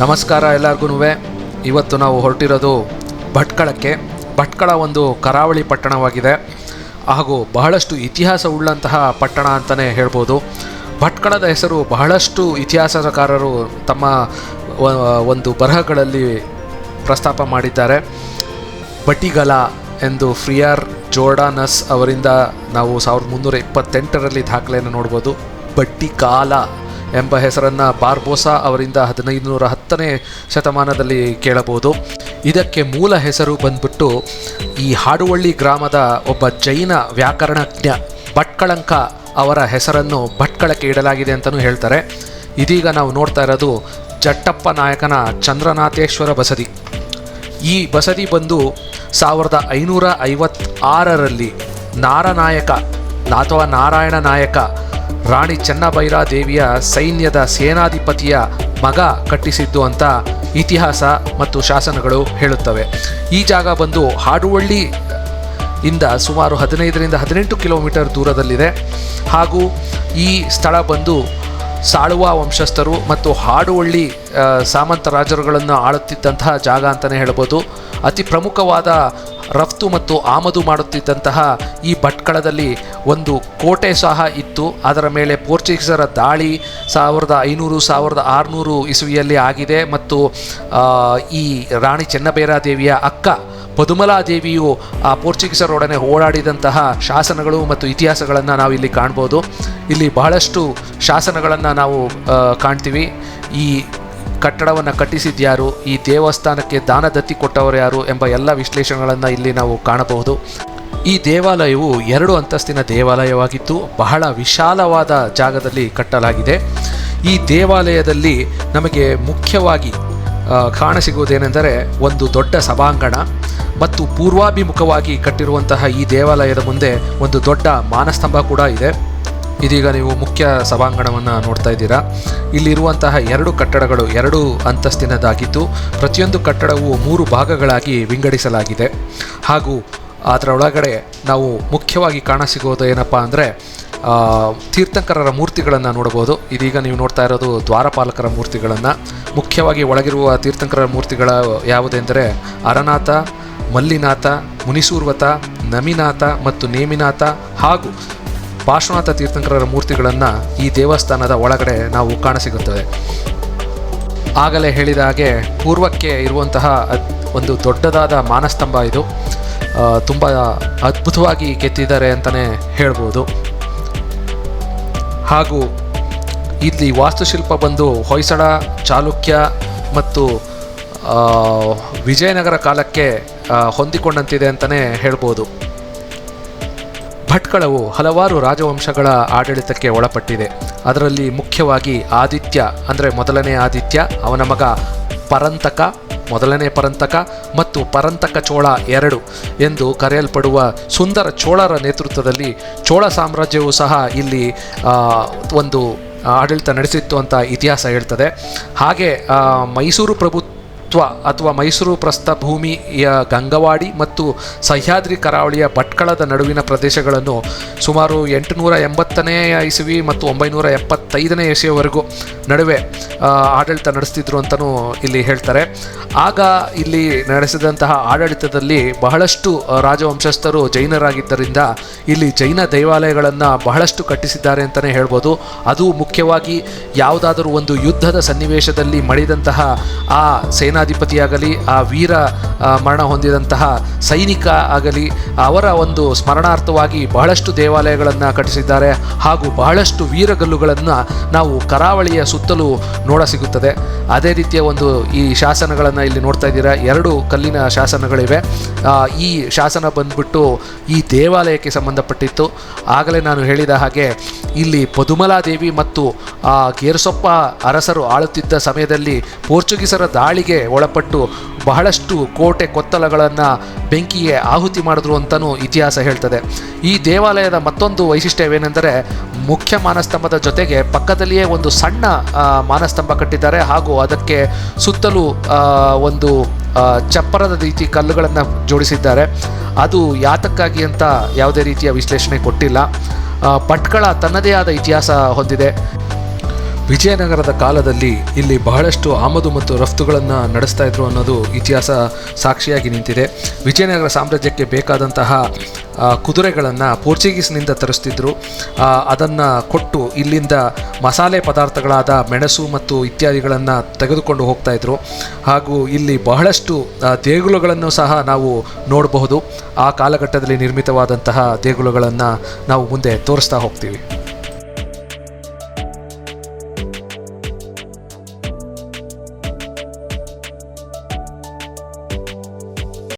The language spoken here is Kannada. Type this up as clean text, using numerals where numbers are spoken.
ನಮಸ್ಕಾರ ಎಲ್ಲರಿಗೂ. ಇವತ್ತು ನಾವು ಹೊರಟಿರೋದು ಭಟ್ಕಳಕ್ಕೆ. ಭಟ್ಕಳ ಒಂದು ಕರಾವಳಿ ಪಟ್ಟಣವಾಗಿದೆ ಹಾಗೂ ಬಹಳಷ್ಟು ಇತಿಹಾಸ ಉಳ್ಳಂತಹ ಪಟ್ಟಣ ಅಂತಲೇ ಹೇಳ್ಬೋದು. ಭಟ್ಕಳದ ಹೆಸರು ಬಹಳಷ್ಟು ಇತಿಹಾಸಕಾರರು ತಮ್ಮ ಒಂದು ಬರಹಗಳಲ್ಲಿ ಪ್ರಸ್ತಾಪ ಮಾಡಿದ್ದಾರೆ. ಬಟಿಗಲ ಎಂದು ಫ್ರಿಯರ್ ಜೋರ್ಡಾನಸ್ ಅವರಿಂದ ನಾವು 1328ರಲ್ಲಿ ದಾಖಲೆಯನ್ನು ನೋಡ್ಬೋದು. ಬಟ್ಟಿಕಾಲ ಎಂಬ ಹೆಸರನ್ನು ಬಾರ್ಬೋಸಾ ಅವರಿಂದ 1510ನೇ ಶತಮಾನದಲ್ಲಿ ಕೇಳಬಹುದು. ಇದಕ್ಕೆ ಮೂಲ ಹೆಸರು ಬಂದ್ಬಿಟ್ಟು ಈ ಹಾಡುವಳ್ಳಿ ಗ್ರಾಮದ ಒಬ್ಬ ಜೈನ ವ್ಯಾಕರಣಜ್ಞ ಭಟ್ಕಳಂಕ ಅವರ ಹೆಸರನ್ನು ಭಟ್ಕಳಕ್ಕೆ ಇಡಲಾಗಿದೆ ಅಂತಲೂ ಹೇಳ್ತಾರೆ. ಇದೀಗ ನಾವು ನೋಡ್ತಾ ಇರೋದು ಜಟ್ಟಪ್ಪ ನಾಯಕನ ಚಂದ್ರನಾಥೇಶ್ವರ ಬಸದಿ. ಈ ಬಸದಿ ಬಂದು 1556ರಲ್ಲಿ ನಾರನಾಯಕ ಅಥವಾ ನಾರಾಯಣ ನಾಯಕ ರಾಣಿ ಚೆನ್ನಭೈರಾದೇವಿಯ ಸೈನ್ಯದ ಸೇನಾಧಿಪತಿಯ ಮಗ ಕಟ್ಟಿಸಿದ್ದು ಅಂತ ಇತಿಹಾಸ ಮತ್ತು ಶಾಸನಗಳು ಹೇಳುತ್ತವೆ. ಈ ಜಾಗ ಬಂದು ಹಾಡುವಳ್ಳಿ ಇಂದ ಸುಮಾರು 15ರಿಂದ 18 ಕಿಲೋಮೀಟರ್ ದೂರದಲ್ಲಿದೆ. ಹಾಗೂ ಈ ಸ್ಥಳ ಬಂದು ಸಾಳುವ ವಂಶಸ್ಥರು ಮತ್ತು ಹಾಡುವಳ್ಳಿ ಸಾಮಂತ ರಾಜರುಗಳನ್ನು ಆಳುತ್ತಿದ್ದಂತಹ ಜಾಗ ಅಂತಲೇ ಹೇಳ್ಬೋದು. ಅತಿ ಪ್ರಮುಖವಾದ ರಫ್ತು ಮತ್ತು ಆಮದು ಮಾಡುತ್ತಿದ್ದಂತಹ ಈ ಭಟ್ಕಳದಲ್ಲಿ ಒಂದು ಕೋಟೆ ಸಹ ಇತ್ತು. ಅದರ ಮೇಲೆ ಪೋರ್ಚುಗೀಸರ ದಾಳಿ 1500-1600 ಇಸವಿಯಲ್ಲಿ ಆಗಿದೆ. ಮತ್ತು ಈ ರಾಣಿ ಚೆನ್ನಭೈರಾದೇವಿಯ ಅಕ್ಕ ಪದುಮಲಾದೇವಿಯು ಆ ಪೋರ್ಚುಗೀಸರೊಡನೆ ಓಡಾಡಿದಂತಹ ಶಾಸನಗಳು ಮತ್ತು ಇತಿಹಾಸಗಳನ್ನು ನಾವು ಇಲ್ಲಿ ಕಾಣ್ಬೋದು. ಇಲ್ಲಿ ಬಹಳಷ್ಟು ಶಾಸನಗಳನ್ನು ನಾವು ಕಾಣ್ತೀವಿ. ಈ ಕಟ್ಟಡವನ್ನು ಕಟ್ಟಿಸಿದ್ಯಾರು, ಈ ದೇವಸ್ಥಾನಕ್ಕೆ ದಾನದತ್ತಿ ಕೊಟ್ಟವರು ಯಾರು ಎಂಬ ಎಲ್ಲ ವಿಶ್ಲೇಷಣೆಗಳನ್ನು ಇಲ್ಲಿ ನಾವು ಕಾಣಬಹುದು. ಈ ದೇವಾಲಯವು 2 ಅಂತಸ್ತಿನ ದೇವಾಲಯವಾಗಿದ್ದು ಬಹಳ ವಿಶಾಲವಾದ ಜಾಗದಲ್ಲಿ ಕಟ್ಟಲಾಗಿದೆ. ಈ ದೇವಾಲಯದಲ್ಲಿ ನಮಗೆ ಮುಖ್ಯವಾಗಿ ಕಾಣಸಿಗುವುದೇನೆಂದರೆ ಒಂದು ದೊಡ್ಡ ಸಭಾಂಗಣ ಮತ್ತು ಪೂರ್ವಾಭಿಮುಖವಾಗಿ ಕಟ್ಟಿರುವಂತಹ ಈ ದೇವಾಲಯದ ಮುಂದೆ ಒಂದು ದೊಡ್ಡ ಮಾನಸ್ತಂಭ ಕೂಡ ಇದೆ. ಇದೀಗ ನೀವು ಮುಖ್ಯ ಸಭಾಂಗಣವನ್ನು ನೋಡ್ತಾ ಇದ್ದೀರಾ. ಇಲ್ಲಿರುವಂತಹ 2 ಕಟ್ಟಡಗಳು 2 ಅಂತಸ್ತಿನದಾಗಿದ್ದು ಪ್ರತಿಯೊಂದು ಕಟ್ಟಡವು 3 ಭಾಗಗಳಾಗಿ ವಿಂಗಡಿಸಲಾಗಿದೆ. ಹಾಗೂ ಅದರೊಳಗಡೆ ನಾವು ಮುಖ್ಯವಾಗಿ ಕಾಣಸಿಗೋದು ಏನಪ್ಪ ಅಂದರೆ ತೀರ್ಥಂಕರರ ಮೂರ್ತಿಗಳನ್ನು ನೋಡಬಹುದು. ಇದೀಗ ನೀವು ನೋಡ್ತಾ ಇರೋದು ದ್ವಾರಪಾಲಕರ ಮೂರ್ತಿಗಳನ್ನು. ಮುಖ್ಯವಾಗಿ ಒಳಗಿರುವ ತೀರ್ಥಂಕರರ ಮೂರ್ತಿಗಳ ಯಾವುದೆಂದರೆ ಅರನಾಥ, ಮಲ್ಲಿನಾಥ, ಮುನಿಸೂರ್ವತ, ನಮಿನಾಥ ಮತ್ತು ನೇಮಿನಾಥ ಹಾಗೂ ಪಾರ್ಶ್ವನಾಥ ತೀರ್ಥಂಕರರ ಮೂರ್ತಿಗಳನ್ನು ಈ ದೇವಸ್ಥಾನದ ಒಳಗಡೆ ನಾವು ಕಾಣಸಿಗುತ್ತವೆ. ಆಗಲೇ ಹೇಳಿದ ಹಾಗೆ ಪೂರ್ವಕ್ಕೆ ಇರುವಂತಹ ಒಂದು ದೊಡ್ಡದಾದ ಮಾನಸ್ತಂಭ ಇದು ತುಂಬ ಅದ್ಭುತವಾಗಿ ಕೆತ್ತಿದ್ದಾರೆ ಅಂತಲೇ ಹೇಳ್ಬೋದು. ಹಾಗೂ ಇಲ್ಲಿ ವಾಸ್ತುಶಿಲ್ಪ ಬಂದು ಹೊಯ್ಸಳ, ಚಾಲುಕ್ಯ ಮತ್ತು ವಿಜಯನಗರ ಕಾಲಕ್ಕೆ ಹೊಂದಿಕೊಂಡಂತಿದೆ ಅಂತಲೇ ಹೇಳ್ಬೋದು. ಭಟ್ಕಳವು ಹಲವಾರು ರಾಜವಂಶಗಳ ಆಡಳಿತಕ್ಕೆ ಒಳಪಟ್ಟಿದೆ. ಅದರಲ್ಲಿ ಮುಖ್ಯವಾಗಿ ಆದಿತ್ಯ ಅಂದರೆ ಮೊದಲನೇ ಆದಿತ್ಯ, ಅವನ ಮಗ ಪರಂತಕ, ಮೊದಲನೇ ಪರಂತಕ ಮತ್ತು ಪರಂತಕ ಚೋಳ 2 ಎಂದು ಕರೆಯಲ್ಪಡುವ ಸುಂದರ ಚೋಳರ ನೇತೃತ್ವದಲ್ಲಿ ಚೋಳ ಸಾಮ್ರಾಜ್ಯವು ಸಹ ಇಲ್ಲಿ ಒಂದು ಆಡಳಿತ ನಡೆಸಿತ್ತು ಅಂತ ಇತಿಹಾಸ ಹೇಳ್ತದೆ. ಹಾಗೆ ಮೈಸೂರು ಪ್ರಭುತ್ವ ಅಥವಾ ಮೈಸೂರು ಪ್ರಸ್ಥಭೂಮಿಯ ಗಂಗವಾಡಿ ಮತ್ತು ಸಹ್ಯಾದ್ರಿ ಕರಾವಳಿಯ ಭಟ್ಕಳದ ನಡುವಿನ ಪ್ರದೇಶಗಳನ್ನು ಸುಮಾರು 880ನೇ ಇಸವಿ ಮತ್ತು 975ನೇ ಇಸವಿಯವರೆಗೂ ನಡುವೆ ಆಡಳಿತ ನಡೆಸ್ತಿದ್ರು ಅಂತಲೂ ಇಲ್ಲಿ ಹೇಳ್ತಾರೆ. ಆಗ ಇಲ್ಲಿ ನಡೆಸಿದಂತಹ ಆಡಳಿತದಲ್ಲಿ ಬಹಳಷ್ಟು ರಾಜವಂಶಸ್ಥರು ಜೈನರಾಗಿದ್ದರಿಂದ ಇಲ್ಲಿ ಜೈನ ದೇವಾಲಯಗಳನ್ನು ಬಹಳಷ್ಟು ಕಟ್ಟಿಸಿದ್ದಾರೆ ಅಂತಲೇ ಹೇಳ್ಬೋದು. ಅದು ಮುಖ್ಯವಾಗಿ ಯಾವುದಾದರೂ ಒಂದು ಯುದ್ಧದ ಸನ್ನಿವೇಶದಲ್ಲಿ ಮಡಿದಂತಹ ಆ ಸೇನಾಧಿಪತಿಯಾಗಲಿ, ಆ ವೀರ ಮರಣ ಹೊಂದಿದಂತಹ ಸೈನಿಕ ಆಗಲಿ, ಅವರ ಒಂದು ಸ್ಮರಣಾರ್ಥವಾಗಿ ಬಹಳಷ್ಟು ದೇವಾಲಯಗಳನ್ನು ಕಟ್ಟಿಸಿದ್ದಾರೆ. ಹಾಗೂ ಬಹಳಷ್ಟು ವೀರಗಲ್ಲುಗಳನ್ನು ನಾವು ಕರಾವಳಿಯ ಸುತ್ತಲೂ ನೋಡಸಿಗುತ್ತದೆ. ಅದೇ ರೀತಿಯ ಒಂದು ಈ ಶಾಸನಗಳನ್ನು ಇಲ್ಲಿ ನೋಡ್ತಾ ಇದ್ದೀರಾ. 2 ಕಲ್ಲಿನ ಶಾಸನಗಳಿವೆ. ಈ ಶಾಸನ ಬಂದ್ಬಿಟ್ಟು ಈ ದೇವಾಲಯಕ್ಕೆ ಸಂಬಂಧಪಟ್ಟಿತ್ತು. ಆಗಲೇ ನಾನು ಹೇಳಿದ ಹಾಗೆ ಇಲ್ಲಿ ಪದುಮಲಾದೇವಿ ಮತ್ತು ಗೇರುಸೊಪ್ಪ ಅರಸರು ಆಳುತ್ತಿದ್ದ ಸಮಯದಲ್ಲಿ ಪೋರ್ಚುಗೀಸರ ದಾಳಿಗೆ ಒಳಪಟ್ಟು ಬಹಳಷ್ಟು ಕೋಟೆ ಕೊತ್ತಲಗಳನ್ನು ಬೆಂಕಿಗೆ ಆಹುತಿ ಮಾಡಿದ್ರು ಅಂತಲೂ ಇತಿಹಾಸ ಹೇಳ್ತದೆ. ಈ ದೇವಾಲಯದ ಮತ್ತೊಂದು ವೈಶಿಷ್ಟ್ಯವೇನೆಂದರೆ ಮುಖ್ಯ ಮಾನಸ್ತಂಭದ ಜೊತೆಗೆ ಪಕ್ಕದಲ್ಲಿಯೇ ಒಂದು ಸಣ್ಣ ಮಾನಸ್ತಂಭ ಕಟ್ಟಿದ್ದಾರೆ. ಹಾಗೂ ಅದಕ್ಕೆ ಸುತ್ತಲೂ ಒಂದು ಚಪ್ಪರದ ರೀತಿ ಕಲ್ಲುಗಳನ್ನು ಜೋಡಿಸಿದ್ದಾರೆ. ಅದು ಯಾತಕ್ಕಾಗಿ ಅಂತ ಯಾವುದೇ ರೀತಿಯ ವಿಶ್ಲೇಷಣೆ ಕೊಟ್ಟಿಲ್ಲ. ಭಟ್ಕಳ ತನ್ನದೇ ಆದ ಇತಿಹಾಸ ಹೊಂದಿದೆ. ವಿಜಯನಗರದ ಕಾಲದಲ್ಲಿ ಇಲ್ಲಿ ಬಹಳಷ್ಟು ಆಮದು ಮತ್ತು ರಫ್ತುಗಳನ್ನು ನಡೆಸ್ತಾ ಇದ್ರು ಅನ್ನೋದು ಇತಿಹಾಸ ಸಾಕ್ಷಿಯಾಗಿ ನಿಂತಿದೆ. ವಿಜಯನಗರ ಸಾಮ್ರಾಜ್ಯಕ್ಕೆ ಬೇಕಾದಂತಹ ಕುದುರೆಗಳನ್ನು ಪೋರ್ಚುಗೀಸ್ನಿಂದ ತರಿಸ್ತಿದ್ರು. ಅದನ್ನು ಕೊಟ್ಟು ಇಲ್ಲಿಂದ ಮಸಾಲೆ ಪದಾರ್ಥಗಳಾದ ಮೆಣಸು ಮತ್ತು ಇತ್ಯಾದಿಗಳನ್ನು ತೆಗೆದುಕೊಂಡು ಹೋಗ್ತಾ ಇದ್ರು. ಹಾಗೂ ಇಲ್ಲಿ ಬಹಳಷ್ಟು ದೇಗುಲಗಳನ್ನು ಸಹ ನಾವು ನೋಡಬಹುದು. ಆ ಕಾಲಘಟ್ಟದಲ್ಲಿ ನಿರ್ಮಿತವಾದಂತಹ ದೇಗುಲಗಳನ್ನು ನಾವು ಮುಂದೆ ತೋರಿಸ್ತಾ ಹೋಗ್ತೀವಿ.